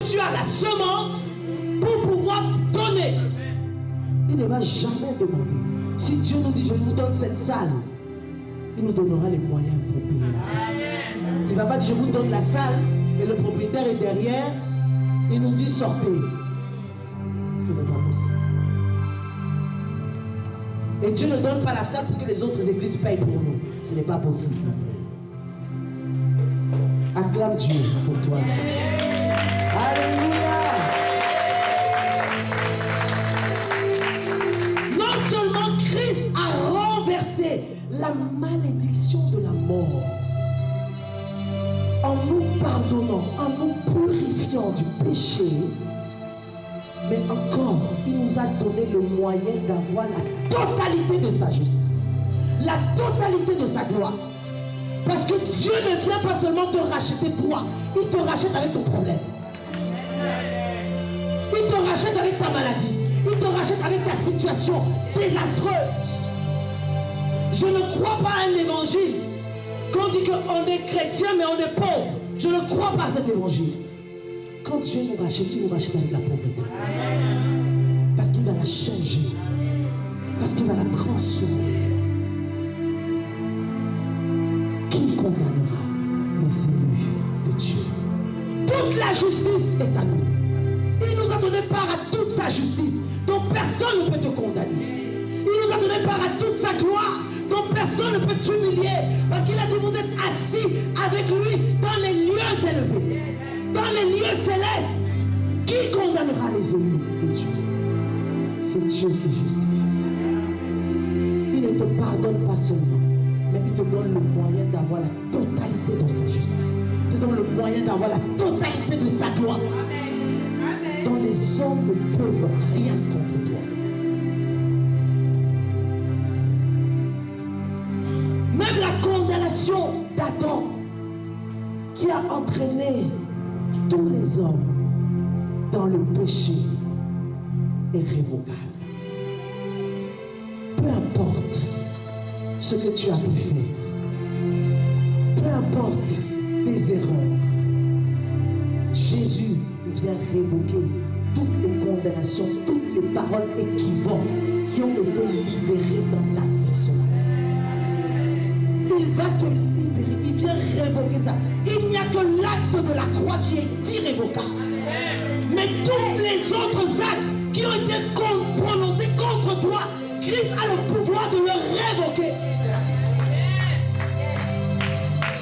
tu as la semence pour pouvoir donner. Il ne va jamais demander. Si Dieu nous dit, je vous donne cette salle, il nous donnera les moyens pour payer la salle. Il ne va pas dire, je vous donne la salle, et le propriétaire est derrière, il nous dit, sortez. Ce n'est pas possible. Et Dieu ne donne pas la salle pour que les autres églises payent pour nous. Ce n'est pas possible. Acclame Dieu pour toi. Alléluia. Non seulement Christ a renversé la malédiction de la mort en nous pardonnant, en nous purifiant du péché, mais encore, il nous a donné le moyen d'avoir la totalité de sa justice, la totalité de sa gloire. Parce que Dieu ne vient pas seulement te racheter toi, il te rachète avec ton problème. Il te rachète avec ta maladie. Il te rachète avec ta situation désastreuse. Je ne crois pas à un évangile qu'on dit qu'on est chrétien mais on est pauvre. Je ne crois pas à cet évangile. Quand Dieu nous rachète, il nous rachète avec la pauvreté. Parce qu'il va la changer. Parce qu'il va la transformer. Qui condamnera les élus de Dieu? Toute la justice est à nous. Il nous a donné part à toute sa justice, dont personne ne peut te condamner. Il nous a donné part à toute sa gloire, dont personne ne peut t'humilier. Parce qu'il a dit, vous êtes assis avec lui dans les lieux élevés, dans les lieux célestes. Qui condamnera les élus de Dieu? C'est Dieu qui justifie. Il ne te pardonne pas seulement, mais il te donne le moyen d'avoir la totalité de sa justice. Il te donne le moyen d'avoir la totalité de sa gloire. Dont les hommes ne peuvent rien contre toi. Même la condamnation d'Adam qui a entraîné tous les hommes dans le péché est révocable. Peu importe ce que tu as pu faire, peu importe tes erreurs, Jésus vient révoquer toutes les condamnations, toutes les paroles équivoques qui ont été libérées dans ta vie ce matin. Il va te libérer, il vient révoquer ça. Il n'y a que l'acte de la croix qui est irrévocable. Mais tous les autres actes qui ont été prononcés contre toi, Christ a le pouvoir de le révoquer.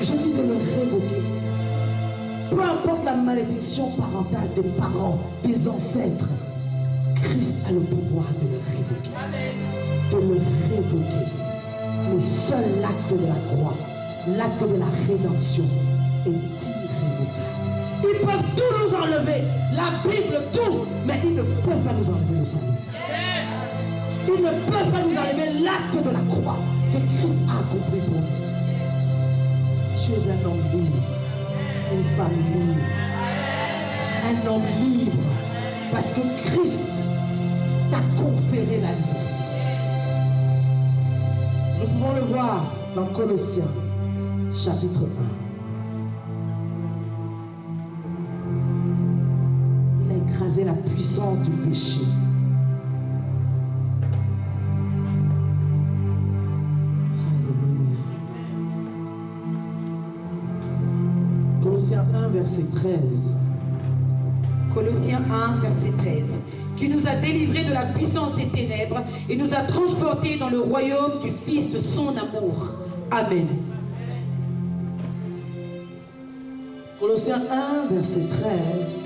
J'ai dit de le révoquer. Peu importe la malédiction parentale des parents, des ancêtres, Christ a le pouvoir de le révoquer. De le révoquer. Le seul acte de la croix, l'acte de la rédemption est irrévocable. Ils peuvent tout nous enlever, la Bible, tout, mais ils ne peuvent pas nous enlever le salut. Ils ne peuvent pas nous enlever l'acte de la croix que Christ a accompli pour nous. Tu es un homme libre, une femme libre, un homme libre, parce que Christ t'a conféré la liberté. Nous pouvons le voir dans Colossiens, chapitre 1. Il a écrasé la puissance du péché. Alléluia. Colossiens 1, verset 13. Colossiens 1, verset 13. Qui nous a délivrés de la puissance des ténèbres et nous a transportés dans le royaume du Fils de son amour. Amen. Colossiens 1, verset 13.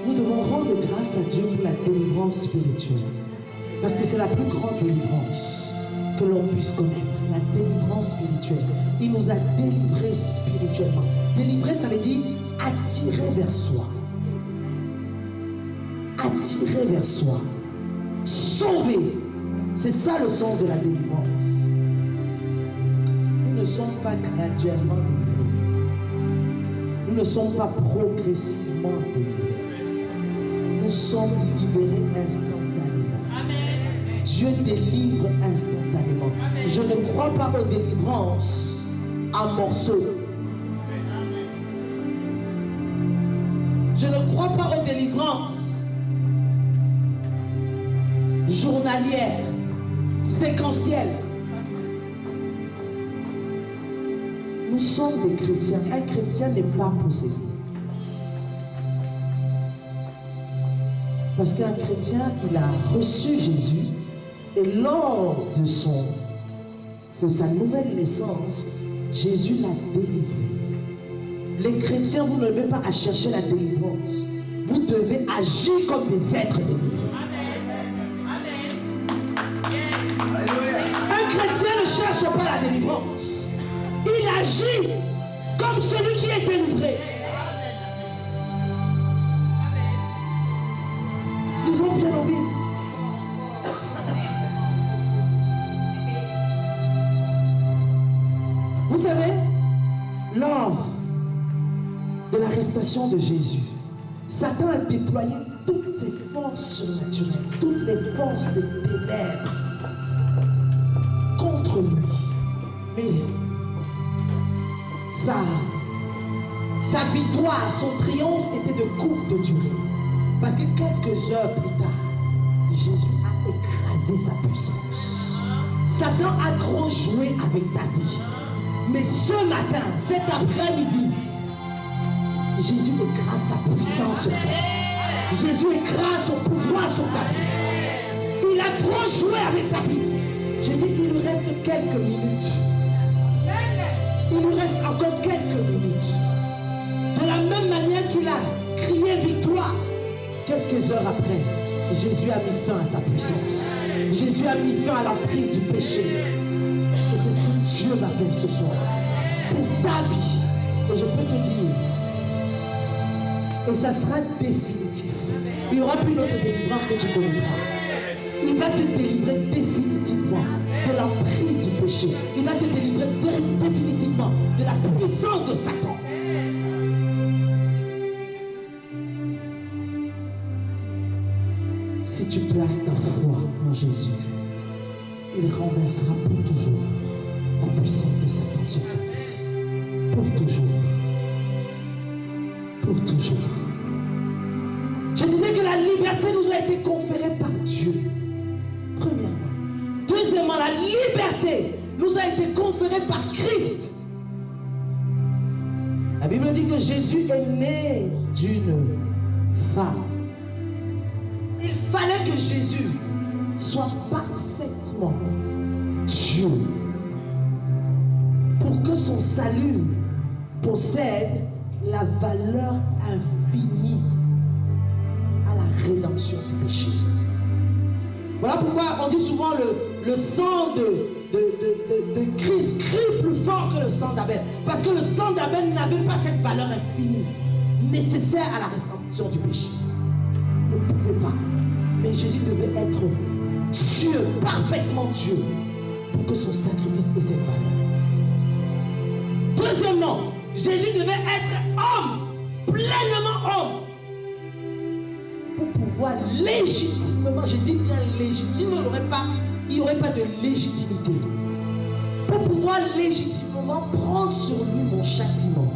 Nous devons rendre grâce à Dieu pour la délivrance spirituelle. Parce que c'est la plus grande délivrance que l'on puisse connaître. La délivrance spirituelle. Il nous a délivrés spirituellement. Délivrer, ça veut dire attirer vers soi. Attirer vers soi, sauver. C'est ça le sens de la délivrance. Nous ne sommes pas graduellement délivrés. Nous ne sommes pas progressivement délivrés. Nous sommes libérés instantanément. Amen. Dieu délivre instantanément. Amen. Je ne crois pas aux délivrances en morceaux. Je ne crois pas aux délivrances journalière, séquentielle. Nous sommes des chrétiens. Un chrétien n'est pas possédé. Parce qu'un chrétien, il a reçu Jésus et lors de sa nouvelle naissance, Jésus l'a délivré. Les chrétiens, vous ne devez pas à chercher la délivrance. Vous devez agir comme des êtres délivrés. Un chrétien ne cherche pas la délivrance. Il agit comme celui qui est délivré. Disons bien en vie. Vous savez, lors de l'arrestation de Jésus, Satan a déployé toutes ses forces surnaturelles, toutes les forces des ténèbres contre lui. Mais sa victoire, son triomphe était de courte durée. Parce que quelques heures plus tard, Jésus a écrasé sa puissance. Satan a trop joué avec ta vie. Mais ce matin, cet après-midi, Jésus écrase sa puissance sur toi. Jésus écrase son pouvoir sur ta vie. Il a trop joué avec ta vie. J'ai dit, il nous reste quelques minutes. Il nous reste encore quelques minutes. De la même manière qu'il a crié victoire, quelques heures après, Jésus a mis fin à sa puissance. Jésus a mis fin à la prise du péché. Et c'est ce que Dieu va faire ce soir. Pour ta vie. Et je peux te dire, et ça sera définitif. Il n'y aura plus d'autre délivrance que tu connaîtras. Il va te délivrer définitivement de la prise du péché. Il va te délivrer définitivement de la puissance de Satan. Si tu places ta foi en Jésus, il renversera pour toujours la puissance de Satan sur ta vie. Pour toujours. Pour toujours. Je disais que la liberté nous a été conférée par Dieu. Premièrement. Deuxièmement, la liberté nous a été conférée par Christ. La Bible dit que Jésus est né d'une femme. Il fallait que Jésus soit parfaitement Dieu pour que son salut possède la valeur infinie à la rédemption du péché. Voilà pourquoi on dit souvent le sang de Christ crie plus fort que le sang d'Abel. Parce que le sang d'Abel n'avait pas cette valeur infinie nécessaire à la rédemption du péché. Il ne pouvait pas. Mais Jésus devait être Dieu, parfaitement Dieu, pour que son sacrifice ait cette valeur. Deuxièmement, Jésus devait être homme, pleinement homme, pour pouvoir légitimement, je dis bien légitime, il n'y aurait pas de légitimité, pour pouvoir légitimement prendre sur lui mon châtiment,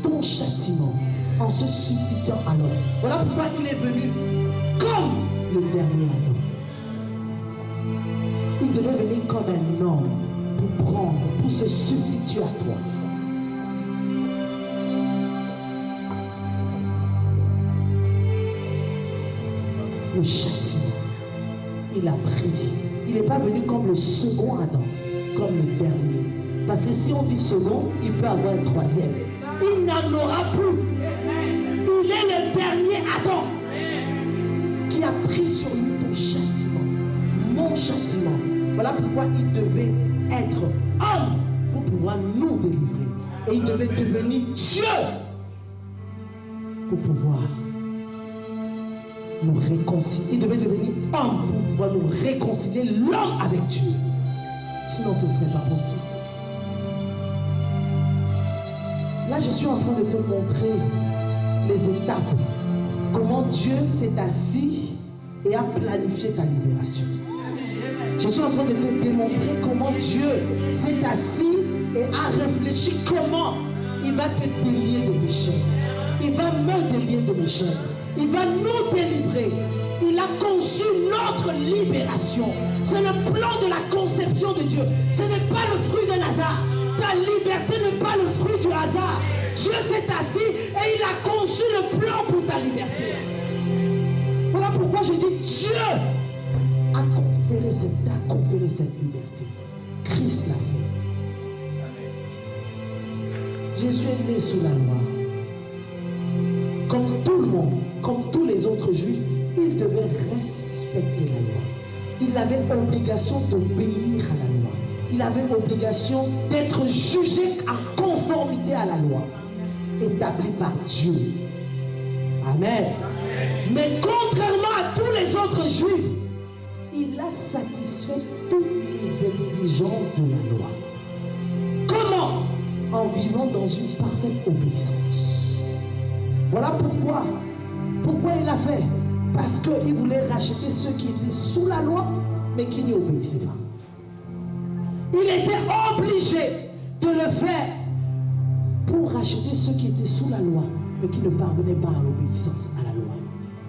ton châtiment, en se substituant à l'homme. Voilà pourquoi il est venu comme le dernier Adam. Il devait venir comme un homme pour se substituer à toi. Le châtiment, il a pris. Il n'est pas venu comme le second Adam, comme le dernier. Parce que si on dit second, il peut avoir un troisième. Il n'en aura plus. Il est le dernier Adam qui a pris sur lui ton châtiment, mon châtiment. Voilà pourquoi il devait être homme pour pouvoir nous délivrer. Et il devait devenir Dieu pour pouvoir nous réconcilier. Il devait devenir homme pour pouvoir nous réconcilier, l'homme avec Dieu. Sinon, ce ne serait pas possible. Là, je suis en train de te montrer les étapes. Comment Dieu s'est assis et a planifié ta libération. Je suis en train de te démontrer comment Dieu s'est assis et a réfléchi comment il va te délier de mes chaînes. Il va me délier de mes chaînes. Il va nous délivrer. Il a conçu notre libération. C'est le plan de la conception de Dieu. Ce n'est pas le fruit d'un hasard. Ta liberté n'est pas le fruit du hasard. Dieu s'est assis et il a conçu le plan pour ta liberté. Voilà pourquoi je dis Dieu a conféré cette liberté. Christ l'a fait. Jésus est né sous la loi. Comme tout le monde, comme tous les autres juifs, il devait respecter la loi. Il avait obligation d'obéir à la loi. Il avait obligation d'être jugé en conformité à la loi établie par Dieu. Amen. Mais contrairement à tous les autres juifs, il a satisfait toutes les exigences de la loi. Comment? En vivant dans une parfaite obéissance. Voilà pourquoi il a fait. Parce qu'il voulait racheter ceux qui étaient sous la loi, mais qui n'y obéissaient pas. Il était obligé de le faire pour racheter ceux qui étaient sous la loi, mais qui ne parvenaient pas à l'obéissance à la loi,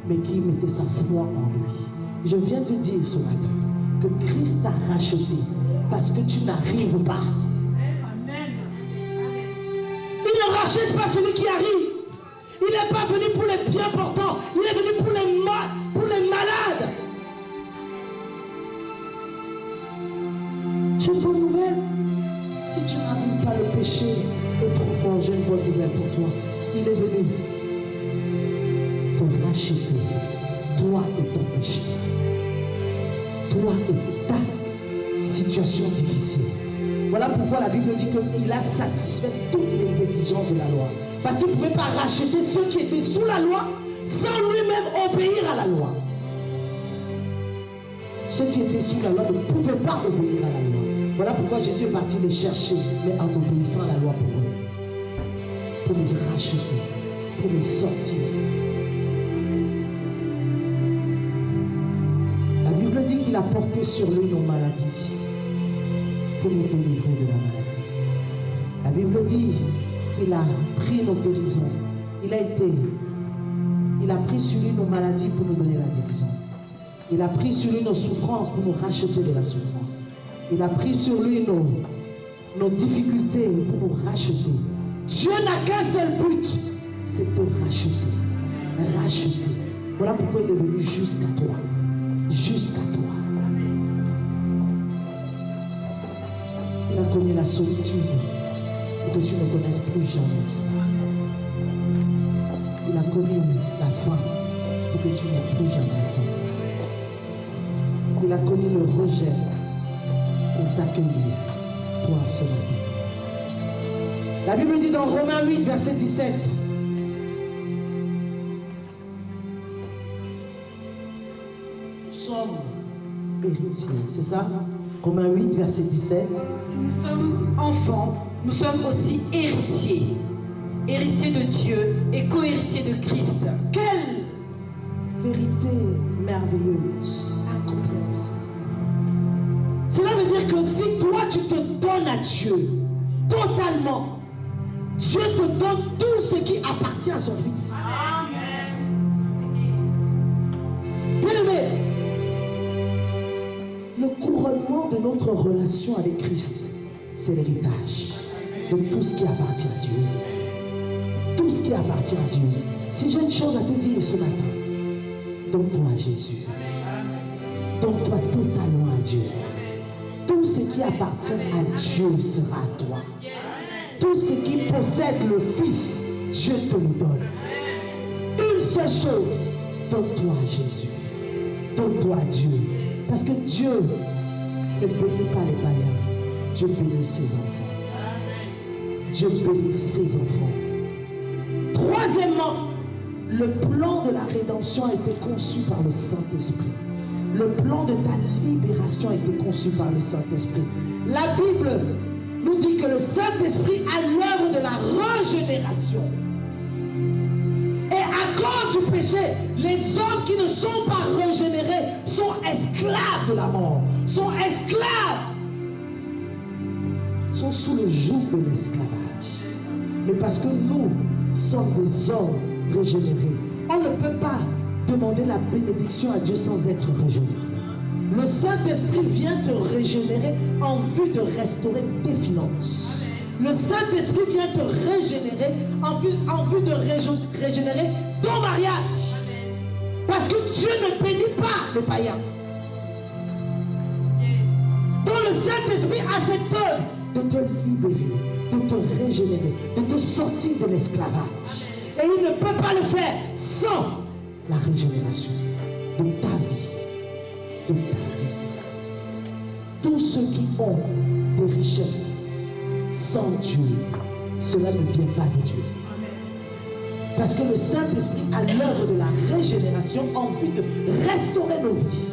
mais qui mettaient sa foi en lui. Je viens te dire ce matin que Christ t'a racheté parce que tu n'arrives pas. Il ne rachète pas celui qui arrive. Il n'est pas venu pour les bien portants. Il est venu pour les malades. J'ai une bonne nouvelle. Si tu n'arrives pas, le péché est trop fort. J'ai une bonne nouvelle pour toi. Il est venu te racheter. Toi et ton péché. Toi et ta situation difficile. Voilà pourquoi la Bible dit qu'il a satisfait toutes les exigences de la loi. Parce qu'il ne pouvait pas racheter ceux qui étaient sous la loi sans lui-même obéir à la loi. Ceux qui étaient sous la loi ne pouvaient pas obéir à la loi. Voilà pourquoi Jésus est parti les chercher, mais en obéissant à la loi pour eux. Pour les racheter, pour les sortir. La Bible dit qu'il a porté sur lui nos maladies pour nous délivrer de la maladie. La Bible dit qu'il a pris nos guérisons. Il a pris sur lui nos maladies pour nous donner la guérison. Il a pris sur lui nos souffrances pour nous racheter de la souffrance. Il a pris sur lui nos difficultés pour nous racheter. Dieu n'a qu'un seul but, c'est de racheter. Racheter. Voilà pourquoi il est venu jusqu'à toi. Jusqu'à toi. Il a connu la solitude pour que tu ne connaisses plus jamais ça. Il a connu la faim pour que tu n'aies plus jamais faim. Il a connu le rejet pour t'accueillir, toi, ce matin. La Bible dit dans Romains 8, verset 17. Nous sommes héritiers, c'est ça? Romains 8, verset 17. Si nous sommes enfants, nous sommes aussi héritiers. Héritiers de Dieu et co-héritiers de Christ. Quelle vérité merveilleuse, incompréhensible. Cela veut dire que si toi tu te donnes à Dieu totalement, Dieu te donne tout ce qui appartient à son Fils. Amen. Bien-aimé, le couronnement de notre relation avec Christ, c'est l'héritage de tout ce qui appartient à Dieu. Tout ce qui appartient à Dieu. Si j'ai une chose à te dire ce matin, donne-toi à Jésus. Donne-toi totalement à Dieu. Tout ce qui appartient à Dieu sera à toi. Tout ce qui possède le Fils, Dieu te le donne. Une seule chose, donne-toi à Jésus. Donne-toi à Dieu. Parce que Dieu ne bénit pas les païens. Dieu bénit ses enfants. Dieu bénit ses enfants. Troisièmement, le plan de la rédemption a été conçu par le Saint-Esprit. Le plan de ta libération a été conçu par le Saint-Esprit. La Bible nous dit que le Saint-Esprit a l'œuvre de la régénération. Et à cause du péché, les hommes qui ne sont pas régénérés sont esclaves de la mort. Sont esclaves. Sont sous le joug de l'esclavage. Mais parce que nous sommes des hommes régénérés, on ne peut pas demander la bénédiction à Dieu sans être régénéré. Le Saint-Esprit vient te régénérer en vue de restaurer tes finances. Le Saint-Esprit vient te régénérer en vue de régénérer ton mariage. Parce que Dieu ne bénit pas les païens. Donc le Saint-Esprit a cette œuvre de te libérer, de te régénérer, de te sortir de l'esclavage. Et il ne peut pas le faire sans la régénération de ta vie. De ta vie. Tous ceux qui ont des richesses sans Dieu, cela ne vient pas de Dieu. Parce que le Saint-Esprit a l'œuvre de la régénération en vue de restaurer nos vies.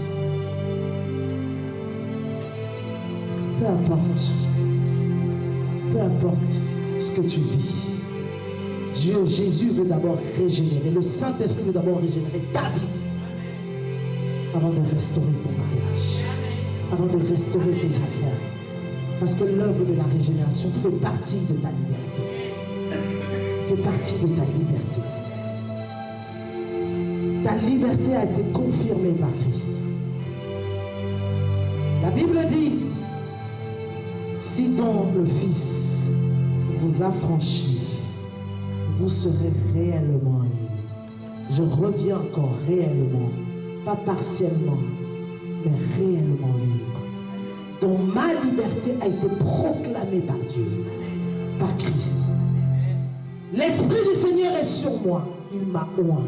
Peu importe ce que tu vis, Dieu, Jésus veut d'abord régénérer, le Saint-Esprit veut d'abord régénérer ta vie avant de restaurer ton mariage, avant de restaurer tes enfants. Parce que l'œuvre de la régénération fait partie de ta liberté. Fait partie de ta liberté. Ta liberté a été confirmée par Christ. La Bible dit, si donc le Fils vous affranchit, vous serez réellement libre. Je reviens encore réellement, pas partiellement, mais réellement libre. Dont ma liberté a été proclamée par Dieu, par Christ. L'Esprit du Seigneur est sur moi, il m'a oint.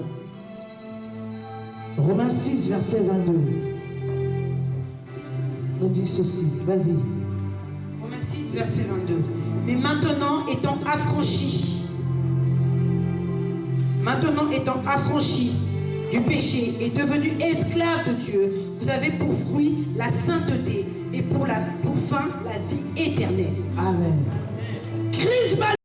Romains 6, verset 22 nous dit ceci, vas-y. Romains 6, verset 22. Mais maintenant étant affranchis du péché et devenus esclaves de Dieu, vous avez pour fruit la sainteté et pour fin la vie éternelle. Amen. Christ